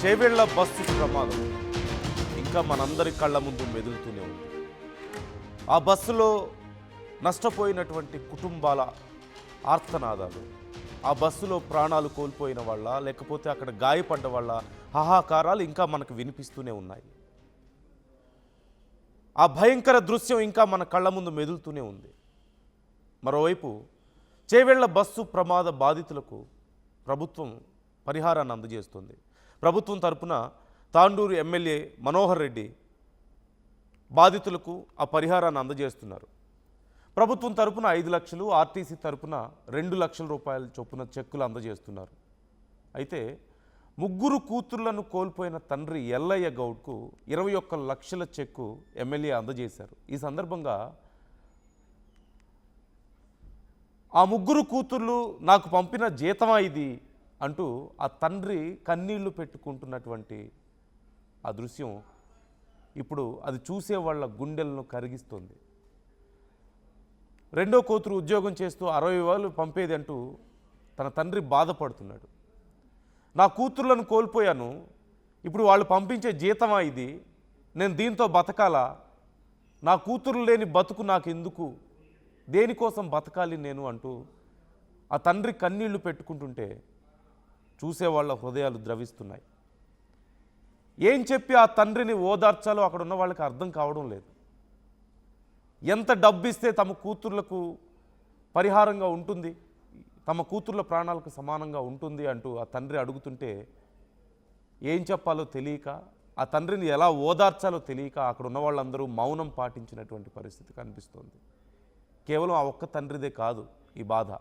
Chevella bus ప్రమాదం ఇంకా మనందరి కళ్ళ ముందు మెదులుతూనే ఉంది. ఆ బస్సులో నష్టపోయినటువంటి కుటుంబాల ఆర్తనాదాలు, ఆ బస్సులో ప్రాణాలు కోల్పోయిన వాళ్ళ లేకపోతే అక్కడ గాయపడ్డ వాళ్ళ హాహాకారాలు ఇంకా మనకు వినిపిస్తూనే ఉన్నాయి. ఆ భయంకర దృశ్యం ఇంకా మన కళ్ళ ముందు మెదులుతూనే ఉంది. మరోవైపు చేవెళ్ల బస్సు ప్రమాద బాధితులకు ప్రభుత్వం పరిహారాన్ని అందజేస్తుంది. ప్రభుత్వం తరపున తాండూరు ఎమ్మెల్యే మనోహర్ రెడ్డి బాధితులకు ఆ పరిహారాన్ని అందజేస్తున్నారు. ప్రభుత్వం తరపున 5 లక్షలు, ఆర్టీసీ తరపున 2 లక్షల రూపాయల చొప్పున చెక్కులు అందజేస్తున్నారు. అయితే ముగ్గురు కూతుళ్లను కోల్పోయిన తండ్రి ఎల్లయ్య గౌడ్కు 21 లక్షల చెక్కు ఎమ్మెల్యే అందజేశారు. ఈ సందర్భంగా ఆ ముగ్గురు కూతుర్లు నాకు పంపిన జీతమా ఇది అంటూ ఆ తండ్రి కన్నీళ్లు పెట్టుకుంటున్నటువంటి ఆ దృశ్యం ఇప్పుడు అది చూసే వాళ్ళ గుండెలను కరిగిస్తుంది. రెండో కూతురు ఉద్యోగం చేస్తూ 60,000 పంపేది అంటూ తన తండ్రి బాధపడుతున్నాడు. నా కూతుర్లను కోల్పోయాను, ఇప్పుడు వాళ్ళు పంపించే జీతమా ఇది, నేను దీంతో బతకాలా, నా కూతురు లేని బతుకు నాకెందుకు, దేనికోసం బతకాలి నేను అంటూ ఆ తండ్రి కన్నీళ్లు పెట్టుకుంటుంటే చూసేవాళ్ళ హృదయాలు ద్రవిస్తున్నాయి. ఏం చెప్పి ఆ తండ్రిని ఓదార్చాలో అక్కడ ఉన్న వాళ్ళకి అర్థం కావడం లేదు. ఎంత డబ్బు ఇస్తే తమ కూతుర్లకు పరిహారంగా ఉంటుంది, తమ కూతుర్ల ప్రాణాలకు సమానంగా ఉంటుంది అంటూ ఆ తండ్రి అడుగుతుంటే ఏం చెప్పాలో తెలియక, ఆ తండ్రిని ఎలా ఓదార్చాలో తెలియక అక్కడ ఉన్న వాళ్ళందరూ మౌనం పాటించినటువంటి పరిస్థితి కనిపిస్తోంది. కేవలం ఆ ఒక్క తండ్రిదే కాదు ఈ బాధ.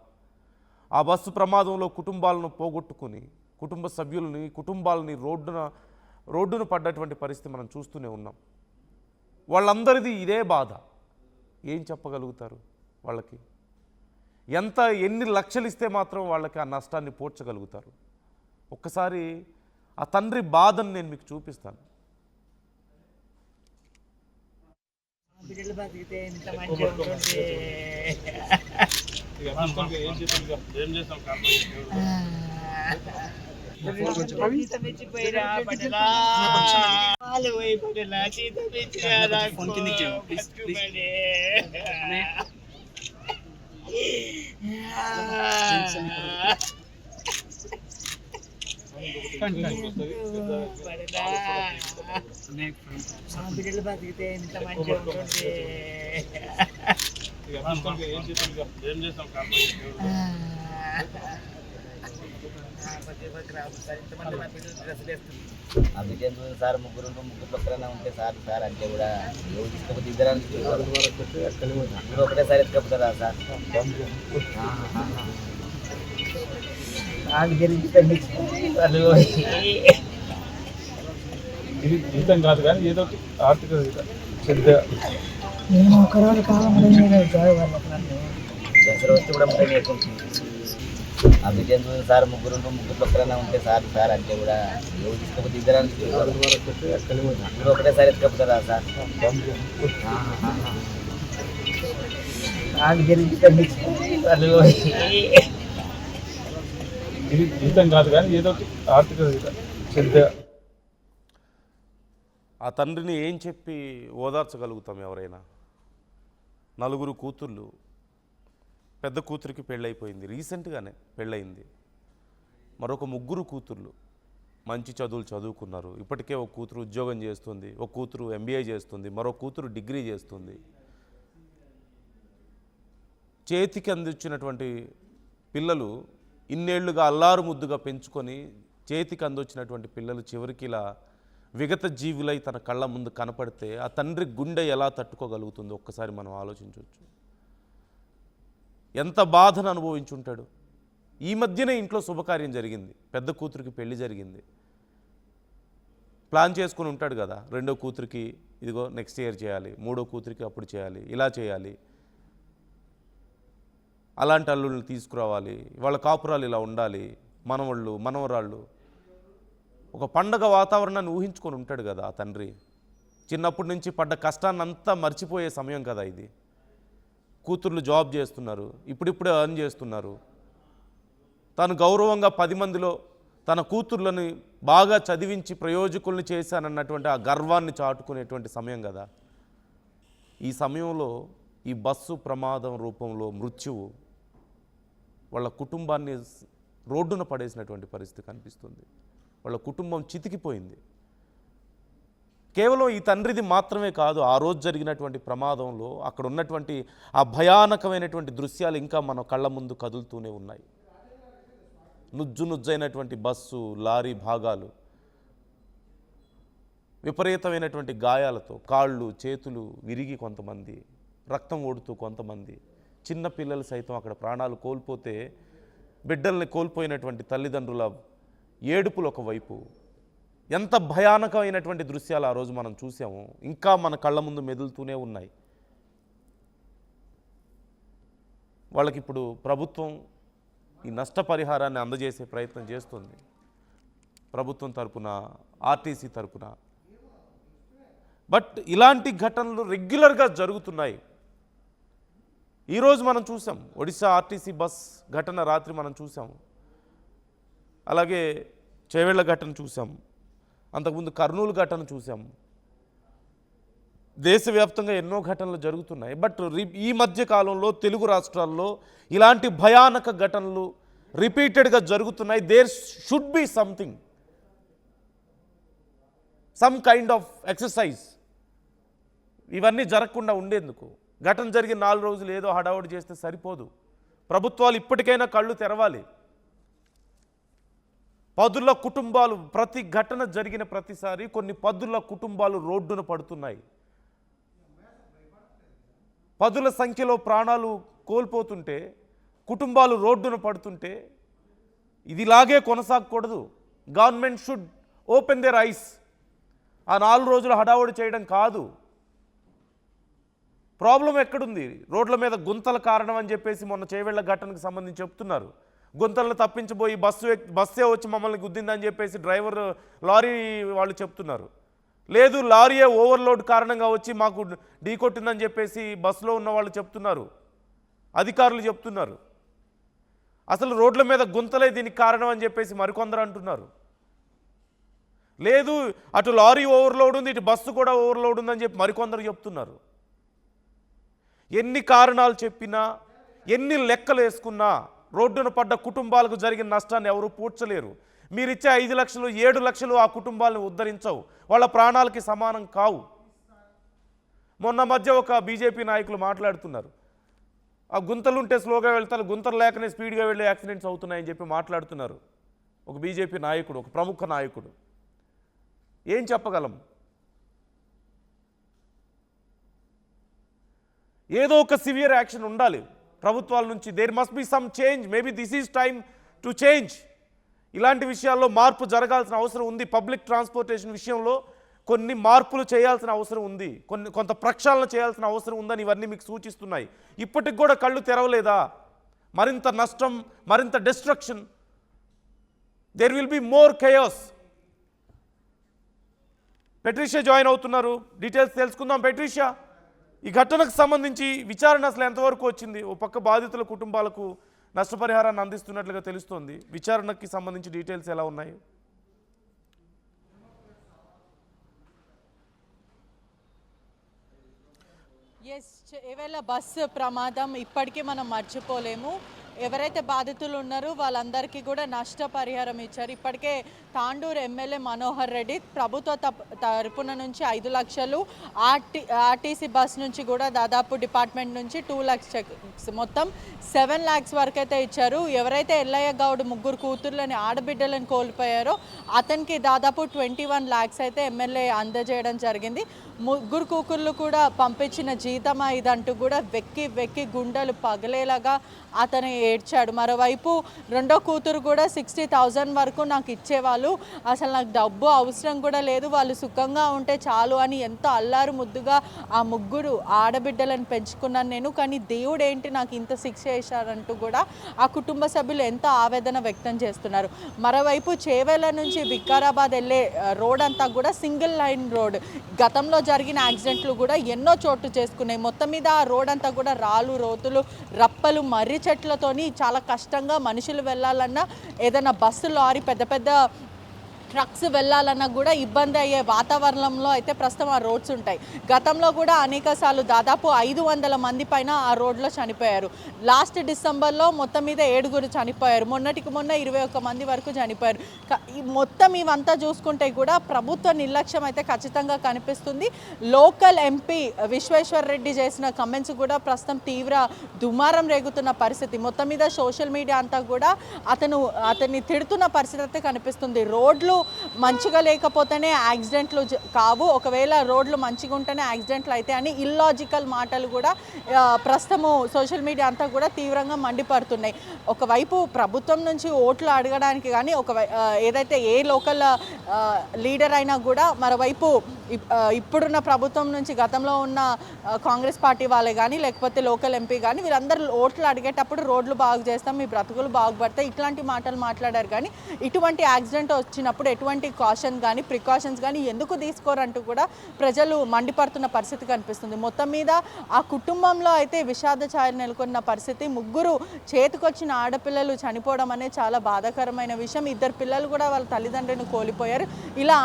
ఆ బస్సు ప్రమాదంలో కుటుంబాలను పోగొట్టుకుని కుటుంబ సభ్యులని, కుటుంబాలని రోడ్డున పడ్డటువంటి పరిస్థితి మనం చూస్తూనే ఉన్నాం. వాళ్ళందరిది ఇదే బాధ. ఏం చెప్పగలుగుతారు వాళ్ళకి? ఎన్ని లక్షలు ఇస్తే మాత్రం వాళ్ళకి ఆ నష్టాన్ని పూడ్చగలుగుతారు? ఒక్కసారి ఆ తండ్రి బాధను నేను మీకు చూపిస్తాను. బిడ్డలు బతికితే ఎంత మంచిగా ఉంటుంది. జీతం ఇచ్చిపోయినా పడలా, వాళ్ళు పోయి పడలా, జీతం ఇచ్చినా బిడ్డలు బతికితే ఎంత మంచిగా ఉంటుంది. అందుకేందు సార్ ముగ్గురు ఒక్కరైనా ఉంటే సార్ అంటే కూడా ఎవరు తీసుకోకపోతే ఇద్దరు ఒకటేసారి ఎత్తుకపోతారా సార్? ఇది జీతం కాదు కానీ ఏదో ఆర్థిక నేను ఒక రోజు కాలం దసరా వచ్చి కూడా అందుకేందు సార్ ముగ్గురు ఒక్కరైనా ఉంటే సార్ అంటే కూడా ఎవరు తీసుకోకపోతే ఇద్దరు ఒకటేసారి ఎత్తుకపోతారా సార్? ఇది జీతం కాదు కానీ ఏదో ఆర్థిక ఆ తండ్రిని ఏం చెప్పి ఓదార్చగలుగుతాం ఎవరైనా? 4 కూతుర్లు, పెద్ద కూతురికి పెళ్ళైపోయింది, రీసెంట్గానే పెళ్ళయింది. మరొక 3 కూతుర్లు మంచి చదువులు చదువుకున్నారు. ఇప్పటికే ఒక కూతురు ఉద్యోగం చేస్తుంది, ఒక కూతురు MBA చేస్తుంది, మరో కూతురు డిగ్రీ చేస్తుంది. చేతికి అందించినటువంటి పిల్లలు ఇన్నేళ్లుగా అల్లారు ముద్దుగా పెంచుకొని చేతికి అందొచ్చినటువంటి పిల్లలు చివరికి ఇలా విగత జీవులై తన కళ్ళ ముందు కనపడితే ఆ తండ్రి గుండె ఎలా తట్టుకోగలుగుతుందో ఒక్కసారి మనం ఆలోచించవచ్చు. ఎంత బాధను అనుభవించుంటాడు. ఈ మధ్యనే ఇంట్లో శుభకార్యం జరిగింది, పెద్ద కూతురికి పెళ్లి జరిగింది. ప్లాన్ చేసుకుని ఉంటాడు కదా, రెండో కూతురికి ఇదిగో నెక్స్ట్ ఇయర్ చేయాలి, మూడో కూతురికి అప్పుడు చేయాలి, ఇలా చేయాలి, అలాంటి అల్లుళ్ళని తీసుకురావాలి, వాళ్ళ కాపురాలు ఇలా ఉండాలి, మనవళ్ళు మనవరాళ్ళు, ఒక పండగ వాతావరణాన్ని ఊహించుకొని ఉంటాడు కదా ఆ తండ్రి. చిన్నప్పటి నుంచి పడ్డ కష్టాన్ని అంతా మర్చిపోయే సమయం కదా ఇది. కూతుర్లు జాబ్ చేస్తున్నారు, ఇప్పుడిప్పుడే ఎర్న్ చేస్తున్నారు. తాను గౌరవంగా 10 మందిలో తన కూతుర్లను బాగా చదివించి ప్రయోజకుల్ని చేశానన్నటువంటి ఆ గర్వాన్ని చాటుకునేటువంటి సమయం కదా. ఈ సమయంలో ఈ బస్సు ప్రమాదం రూపంలో మృత్యువు వాళ్ళ కుటుంబాన్ని రోడ్డున పడేసినటువంటి పరిస్థితి కనిపిస్తుంది. వాళ్ళ కుటుంబం చితికిపోయింది. కేవలం ఈ తండ్రిది మాత్రమే కాదు, ఆ రోజు జరిగినటువంటి ప్రమాదంలో అక్కడ ఉన్నటువంటి ఆ భయానకమైనటువంటి దృశ్యాలు ఇంకా మన కళ్ళ ముందు కదులుతూనే ఉన్నాయి. నుజ్జైనటువంటి బస్సు, లారీ భాగాలు, విపరీతమైనటువంటి గాయాలతో కాళ్ళు చేతులు విరిగి కొంతమంది, రక్తం ఓడుతూ కొంతమంది, చిన్న పిల్లలు సైతం అక్కడ ప్రాణాలు కోల్పోతే బిడ్డల్ని కోల్పోయినటువంటి తల్లిదండ్రుల ఏడుపులు ఒకవైపు, ఎంత భయానకమైనటువంటి దృశ్యాలు ఆ రోజు మనం చూసాము, ఇంకా మన కళ్ళ ముందు మెదులుతూనే ఉన్నాయి. వాళ్ళకి ఇప్పుడు ప్రభుత్వం ఈ నష్టపరిహారాన్ని అందజేసే ప్రయత్నం చేస్తుంది. ప్రభుత్వం తరపున, ఆర్టీసీ తరపున. బట్ ఇలాంటి ఘటనలు రెగ్యులర్గా జరుగుతున్నాయి. ఈరోజు మనం చూసాం ఒడిశా ఆర్టీసీ బస్ ఘటన, రాత్రి మనం చూసాము. అలాగే చేవెళ్ల ఘటన చూసాం, అంతకుముందు కర్నూలు ఘటన చూసాం. దేశవ్యాప్తంగా ఎన్నో ఘటనలు జరుగుతున్నాయి. బట్ ఈ మధ్య కాలంలో తెలుగు రాష్ట్రాల్లో ఇలాంటి భయానక ఘటనలు రిపీటెడ్గా జరుగుతున్నాయి. There should be something, some kind of exercise ఇవన్నీ జరగకుండా ఉండేందుకు. ఘటన జరిగిన 4 రోజులు ఏదో హడావుడి చేస్తే సరిపోదు. ప్రభుత్వాలు ఇప్పటికైనా కళ్ళు తెరవాలి. పదుల కుటుంబాలు, ప్రతి ఘటన జరిగిన ప్రతిసారి కొన్ని పదుల కుటుంబాలు రోడ్డున పడుతున్నాయి. పదుల సంఖ్యలో ప్రాణాలు కోల్పోతుంటే, కుటుంబాలు రోడ్డున పడుతుంటే ఇది ఇలాగే కొనసాగకూడదు. Government should open their eyes. ఆ 4 రోజులు హడావుడి చేయడం కాదు. ప్రాబ్లం ఎక్కడుంది? రోడ్ల మీద గుంతల కారణం అని చెప్పేసి మొన్న చేవెళ్ల ఘటనకు సంబంధించి చెప్తున్నారు. గుంతలను తప్పించబోయి బస్సే వచ్చి మమ్మల్ని గుద్దిందని చెప్పేసి డ్రైవర్, లారీ వాళ్ళు చెప్తున్నారు. లేదు, లారీయే ఓవర్లోడ్ కారణంగా వచ్చి మాకు ఢీకొట్టిందని చెప్పేసి బస్సులో ఉన్న వాళ్ళు చెప్తున్నారు, అధికారులు చెప్తున్నారు. అసలు రోడ్ల మీద గుంతలే దీనికి కారణం అని చెప్పేసి మరికొందరు అంటున్నారు. లేదు, అటు లారీ ఓవర్లోడ్ ఉంది, ఇటు బస్సు కూడా ఓవర్లోడ్ ఉందని చెప్పి మరికొందరు చెప్తున్నారు. ఎన్ని కారణాలు చెప్పినా, ఎన్ని లెక్కలు వేసుకున్నా రోడ్డున పడ్డ కుటుంబాలకు జరిగిన నష్టాన్ని ఎవరు పూడ్చలేరు. మీరిచ్చే 5 లక్షలు 7 లక్షలు ఆ కుటుంబాలను ఉద్ధరించవు, వాళ్ళ ప్రాణాలకి సమానం కావు. మొన్న మధ్య ఒక బీజేపీ నాయకులు మాట్లాడుతున్నారు, ఆ గుంతలుంటే స్లోగా వెళ్తారు, గుంతలు లేకనే స్పీడ్గా వెళ్ళి యాక్సిడెంట్స్ అవుతున్నాయని చెప్పి మాట్లాడుతున్నారు. ఒక బీజేపీ నాయకుడు, ఒక ప్రముఖ నాయకుడు. ఏం చెప్పగలం? ఏదో ఒక సివియర్ యాక్షన్ ఉండాలి ప్రభుత్వాల నుంచి. There must be some change. Maybe this is time to change. ఇలాంటి విషయాల్లో మార్పు జరగాల్సిన అవసరం ఉంది. పబ్లిక్ ట్రాన్స్పోర్టేషన్ విషయంలో కొన్ని మార్పులు చేయాల్సిన అవసరం ఉంది, కొంత ప్రక్షాళన చేయాల్సిన అవసరం ఉందని ఇవన్నీ మీకు సూచిస్తున్నాయి. ఇప్పటికి కూడా కళ్ళు తెరవలేదా? మరింత నష్టం, మరింత destruction. There will be more chaos. Patricia join అవుతున్నారు, డీటెయిల్స్ తెలుసుకుందాం. పెట్రిషియా, ఈ ఘటనకు సంబంధించి విచారణ అసలు ఎంతవరకు వచ్చింది? ఓ పక్క బాధితుల కుటుంబాలకు నష్టపరిహారాన్ని అందిస్తున్నట్లుగా తెలుస్తోంది. విచారణకి సంబంధించి డీటెయిల్స్ ఎలా ఉన్నాయి? ఏవేళ బస్సు ప్రమాదం ఇప్పటికీ మనం మర్చిపోలేము. ఎవరైతే బాధితులు ఉన్నారో వాళ్ళందరికీ కూడా నష్టపరిహారం ఇచ్చారు. ఇప్పటికే తాండూరు ఎమ్మెల్యే మనోహర్ రెడ్డి ప్రభుత్వ తరపున నుంచి 5 లక్షలు, ఆర్టీసీ బస్ నుంచి కూడా దాదాపు డిపార్ట్మెంట్ నుంచి 2 lakhs, మొత్తం 7 lakhs వరకు అయితే ఇచ్చారు. ఎవరైతే ఎల్లయ్య గౌడ్ ముగ్గురు కూతుర్లని, ఆడబిడ్డలను కోల్పోయారో అతనికి దాదాపు 21 lakhs అయితే ఎమ్మెల్యే అందజేయడం జరిగింది. ముగ్గురు కూతుర్లు కూడా పంపించిన జీతమా ఇదంటూ కూడా వెక్కి గుండెలు పగలేలాగా అతను ఏడ్చాడు. మరోవైపు రెండో కూతురు కూడా 60,000 వరకు నాకు ఇచ్చేవాళ్ళు, అసలు నాకు డబ్బు అవసరం కూడా లేదు, వాళ్ళు సుఖంగా ఉంటే చాలు అని ఎంతో అల్లారు ముద్దుగా ఆ ముగ్గురు ఆడబిడ్డలను పెంచుకున్నాను నేను, కానీ దేవుడు ఏంటి నాకు ఇంత శిక్ష వేశారంటూ కూడా ఆ కుటుంబ సభ్యులు ఎంతో ఆవేదన వ్యక్తం చేస్తున్నారు. మరోవైపు చేవేళ్ల నుంచి వికారాబాద్ వెళ్ళే రోడ్ అంతా కూడా సింగిల్ లైన్ రోడ్. గతంలో జరిగిన యాక్సిడెంట్లు కూడా ఎన్నో చోటు చేసుకున్నాయి. మొత్తం మీద ఆ రోడ్ అంతా కూడా రాళ్ళు, రోతులు, రప్పలు, మర్రి చెట్లతో కానీ చాలా కష్టంగా మనుషులు వెళ్ళాలన్నా ఏదైనా బస్సు లారీ పెద్ద పెద్ద ట్రక్స్ వెళ్ళాలన్నా కూడా ఇబ్బంది అయ్యే వాతావరణంలో అయితే ప్రస్తుతం ఆ రోడ్స్ ఉంటాయి. గతంలో కూడా అనేకసార్లు దాదాపు 500 మంది పైన ఆ రోడ్లో చనిపోయారు. లాస్ట్ డిసెంబర్లో మొత్తం మీద 7 చనిపోయారు. మొన్నటికి మొన్న 21 మంది వరకు చనిపోయారు. మొత్తం ఇవంతా చూసుకుంటే కూడా ప్రభుత్వ నిర్లక్ష్యం అయితే ఖచ్చితంగా కనిపిస్తుంది. లోకల్ ఎంపీ విశ్వేశ్వర్ రెడ్డి చేసిన కమెంట్స్ కూడా ప్రస్తుతం తీవ్ర దుమారం రేగుతున్న పరిస్థితి. మొత్తం మీద సోషల్ మీడియా అంతా కూడా అతన్ని తిడుతున్న పరిస్థితి అయితే కనిపిస్తుంది. రోడ్లు మంచిగా లేకపోతేనే యాక్సిడెంట్లు కావు, ఒకవేళ రోడ్లు మంచిగా ఉంటేనే యాక్సిడెంట్లు అయితే అని ఇల్లాజికల్ మాటలు కూడా ప్రస్తుతము సోషల్ మీడియా అంతా కూడా తీవ్రంగా మండిపడుతున్నాయి. ఒకవైపు ప్రభుత్వం నుంచి ఓట్లు అడగడానికి కానీ ఏదైతే ఏ లోకల్ లీడర్ అయినా కూడా మరోవైపు ఇప్పుడున్న ప్రభుత్వం నుంచి గతంలో ఉన్న కాంగ్రెస్ పార్టీ వాళ్ళే కానీ లేకపోతే లోకల్ ఎంపీ కానీ వీళ్ళందరూ ఓట్లు అడిగేటప్పుడు రోడ్లు బాగు చేస్తాం, మీ బ్రతుకులు బాగుపడతాయి ఇట్లాంటి మాటలు మాట్లాడారు. కానీ ఇటువంటి యాక్సిడెంట్ వచ్చినప్పుడు ఎటువంటి కాషన్ కానీ ప్రికాషన్స్ కానీ ఎందుకు తీసుకోరంటూ కూడా ప్రజలు మండిపడుతున్న పరిస్థితి కనిపిస్తుంది. మొత్తం మీద ఆ కుటుంబంలో అయితే విషాద ఛాయలు నెలకొన్న పరిస్థితి. 3 చేతికొచ్చిన ఆడపిల్లలు చనిపోవడం అనేది చాలా బాధాకరమైన విషయం. 2 పిల్లలు కూడా వాళ్ళ తల్లిదండ్రులను కోల్పోయారు. ఇలా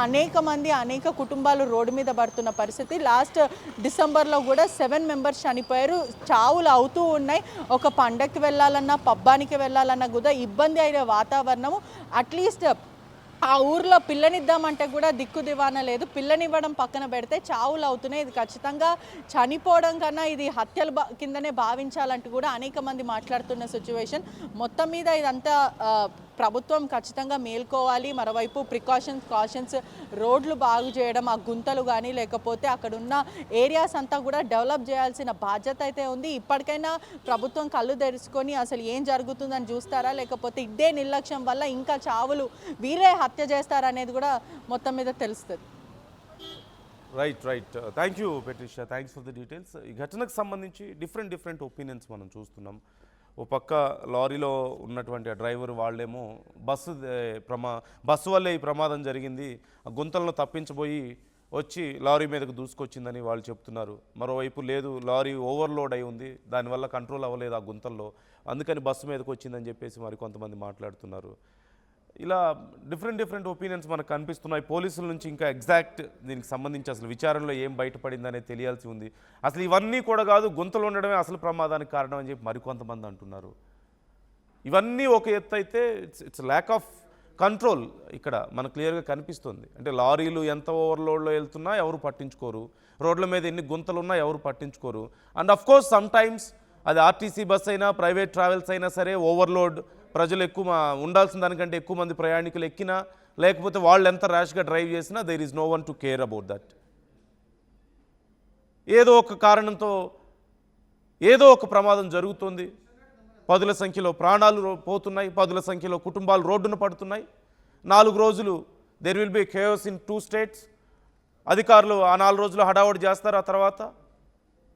అనేక కుటుంబాలు రోడ్డు మీద పడుతున్న పరిస్థితి. లాస్ట్ డిసెంబర్లో కూడా 7 మెంబర్స్ చనిపోయారు. చావులు అవుతూ ఉన్నాయి. ఒక పండగకి వెళ్ళాలన్నా పబ్బానికి వెళ్ళాలన్నా కూడా ఇబ్బంది అయిన వాతావరణము. అట్లీస్ట్ ఆ ఊర్లో పిల్లనిద్దామంటే కూడా దిక్కు దివాన లేదు. పిల్లనివ్వడం పక్కన పెడితే చావులు అవుతున్నాయి. ఇది ఖచ్చితంగా చనిపోవడం కన్నా ఇది హత్యల కిందనే భావించాలంటూ కూడా అనేక మంది మాట్లాడుతున్న సిచ్యువేషన్. మొత్తం మీద ఇదంతా ప్రభుత్వం ఖచ్చితంగా మేల్కోవాలి. మరోవైపు కాషన్స్ రోడ్లు బాగు చేయడం, ఆ గుంతలు కానీ లేకపోతే అక్కడున్న ఏరియాస్ అంతా కూడా డెవలప్ చేయాల్సిన బాధ్యత అయితే ఉంది. ఇప్పటికైనా ప్రభుత్వం కళ్ళు తెరుచుకొని అసలు ఏం జరుగుతుందని చూస్తారా లేకపోతే ఇదే నిర్లక్ష్యం వల్ల ఇంకా చావులు వీరే హత్య చేస్తారనేది కూడా మొత్తం మీద తెలుస్తుంది. Right. Thank you Patricia, thanks for the details. ఈ ఘటనకు సంబంధించి డిఫరెంట్ ఒపీనియన్స్ మనం చూస్తున్నాం. ఓ పక్క లారీలో ఉన్నటువంటి ఆ డ్రైవర్ వాళ్ళేమో బస్సు వల్లే ఈ ప్రమాదం జరిగింది, ఆ గుంతలను తప్పించబోయి వచ్చి లారీ మీదకు దూసుకొచ్చిందని వాళ్ళు చెప్తున్నారు. మరోవైపు లేదు, లారీ ఓవర్లోడ్ అయి ఉంది, దానివల్ల కంట్రోల్ అవ్వలేదు ఆ గుంతల్లో, అందుకని బస్సు మీదకు వచ్చిందని చెప్పేసి మరి కొంతమంది మాట్లాడుతున్నారు. ఇలా డిఫరెంట్ ఒపీనియన్స్ మనకు కనిపిస్తున్నాయి. పోలీసుల నుంచి ఇంకా ఎగ్జాక్ట్ దీనికి సంబంధించి అసలు విచారణలో ఏం బయటపడిందనేది తెలియాల్సి ఉంది. అసలు ఇవన్నీ కూడా కాదు, గుంతలు ఉండడమే అసలు ప్రమాదానికి కారణం అని చెప్పి మరికొంతమంది అంటున్నారు. ఇవన్నీ ఒక ఎత్తు అయితే ఇట్స్ ల్యాక్ ఆఫ్ కంట్రోల్ ఇక్కడ మనకు క్లియర్గా కనిపిస్తుంది. అంటే లారీలు ఎంత ఓవర్లోడ్లో వెళ్తున్నా ఎవరు పట్టించుకోరు, రోడ్ల మీద ఎన్ని గుంతలు ఉన్నా ఎవరు పట్టించుకోరు. And of course some times అది ఆర్టీసీ బస్ అయినా ప్రైవేట్ ట్రావెల్స్ అయినా సరే ఓవర్లోడ్, ప్రజలు ఎక్కువ ఉండాల్సిన దానికంటే ఎక్కువ మంది ప్రయాణికులు ఎక్కినా లేకపోతే వాళ్ళు ఎంత ర్యాష్గా డ్రైవ్ చేసినా there is no one to care about that. ఏదో ఒక కారణంతో ఏదో ఒక ప్రమాదం జరుగుతుంది, పదుల సంఖ్యలో ప్రాణాలు పోతున్నాయి, పదుల సంఖ్యలో కుటుంబాలు రోడ్డున పడుతున్నాయి. 4 రోజులు there will be chaos in 2 states. అధికారులు ఆ 4 రోజులు హడావుడి చేస్తారు. ఆ తర్వాత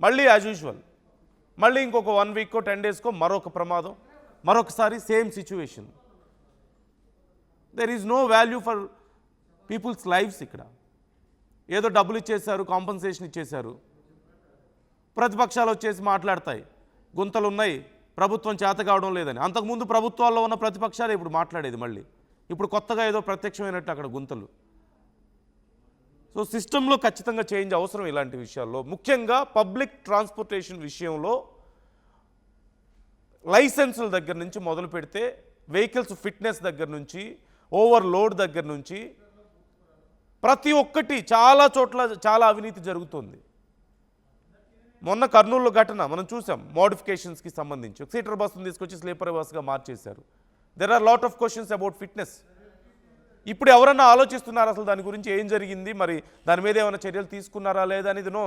మళ్ళీ యాజ్ యూజువల్ మళ్ళీ ఇంకొక 1 వీక్కో 10 డేస్కో మరొక ప్రమాదం, మరొకసారి same situation. There is no value for people's lifes. ఇక్కడ ఏదో డబ్బులు ఇచ్చేశారు, కాంపన్సేషన్ ఇచ్చేశారు, ప్రతిపక్షాలు వచ్చేసి మాట్లాడతాయి గుంతలు ఉన్నాయి, ప్రభుత్వం చేత కావడం లేదని. అంతకుముందు ప్రభుత్వాల్లో ఉన్న ప్రతిపక్షాలు ఇప్పుడు మాట్లాడేది, మళ్ళీ ఇప్పుడు కొత్తగా ఏదో ప్రత్యక్షమైనట్టు అక్కడ గుంతలు. సో సిస్టంలో ఖచ్చితంగా చేంజ్ అవసరం ఇలాంటి విషయాల్లో. ముఖ్యంగా పబ్లిక్ ట్రాన్స్పోర్టేషన్ విషయంలో లైసెన్సుల దగ్గర నుంచి మొదలు పెడితే వెహికల్స్ ఫిట్నెస్ దగ్గర నుంచి ఓవర్లోడ్ దగ్గర నుంచి ప్రతి ఒక్కటి చాలా చోట్ల చాలా అవినీతి జరుగుతుంది. మొన్న కర్నూలులో ఘటన మనం చూసాం, మోడిఫికేషన్స్కి సంబంధించి సీటర్ బస్సును తీసుకొచ్చి స్లీపర్ బస్సుగా మార్చేశారు. There are lot of questions about fitness. ఇప్పుడు ఎవరన్నా ఆలోచిస్తున్నారు అసలు దాని గురించి ఏం జరిగింది, మరి దాని మీద ఏమైనా చర్యలు తీసుకున్నారా లేదా అనేది? No,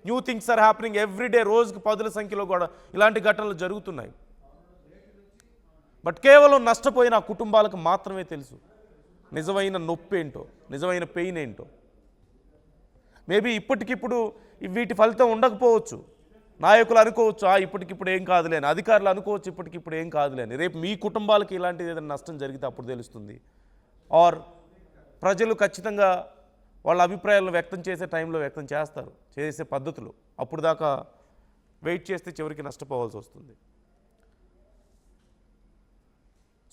new things are happening everyday. రోజుకి 10ల సంఖ్యలో కూడా ఇలాంటి ఘటనలు జరుగుతున్నాయి. బట్ కేవలం నష్టపోయిన ఆ కుటుంబాలకు మాత్రమే తెలుసు నిజమైన నొప్పి ఏంటో, నిజమైన పెయిన్ ఏంటో. మేబీ ఇప్పటికిప్పుడు వీటి ఫలితం ఉండకపోవచ్చు. నాయకులు అనుకోవచ్చు ఇప్పటికిప్పుడు ఏం కాదులే అని, అధికారులు అనుకోవచ్చు ఇప్పటికిప్పుడు ఏం కాదులే అని. రేపు మీ కుటుంబాలకి ఇలాంటిది ఏదైనా నష్టం జరిగితే అప్పుడు తెలుస్తుంది. ఆర్ ప్రజలు ఖచ్చితంగా వాళ్ళ అభిప్రాయాలను వ్యక్తం చేసే టైంలో వ్యక్తం చేస్తారు, చేసే పద్ధతులు. అప్పుడు దాకా వెయిట్ చేస్తే చివరికి నష్టపోవాల్సి వస్తుంది.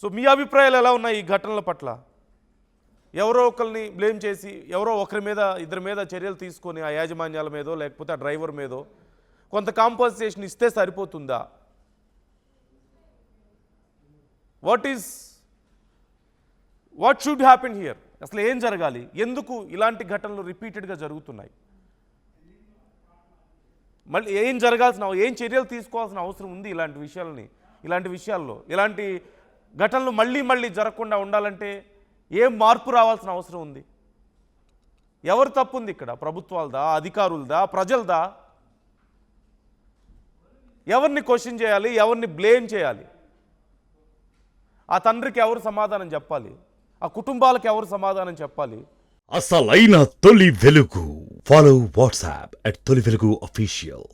సో మీ అభిప్రాయాలు ఎలా ఉన్నాయి ఈ ఘటనల పట్ల? ఎవరో ఒకరిని బ్లేమ్ చేసి ఎవరో ఒకరి మీద ఇద్దరి మీద చర్యలు తీసుకొని ఆ యాజమాన్యాల మీదో లేకపోతే ఆ డ్రైవర్ మీదో కొంత కాంపన్సేషన్ ఇస్తే సరిపోతుందా? What should happen here? అసలు ఏం జరగాలి? ఎందుకు ఇలాంటి ఘటనలు రిపీటెడ్గా జరుగుతున్నాయి? మళ్ళీ ఏం ఏం చర్యలు తీసుకోవాల్సిన అవసరం ఉంది ఇలాంటి విషయాల్లో ఇలాంటి ఘటనలు మళ్ళీ జరగకుండా ఉండాలంటే ఏం మార్పు రావాల్సిన అవసరం ఉంది? ఎవరు తప్పు ఉంది ఇక్కడ? ప్రభుత్వాలదా, అధికారులదా, ప్రజలదా? ఎవరిని క్వశ్చన్ చేయాలి? ఎవరిని బ్లేమ్ చేయాలి? ఆ తండ్రికి ఎవరు సమాధానం చెప్పాలి? ఆ కుటుంబాలకు ఎవరు సమాధానం చెప్పాలి? అసలైన తొలి వెలుగు. ఫాలో వాట్సాప్ @తొలి వెలుగు official.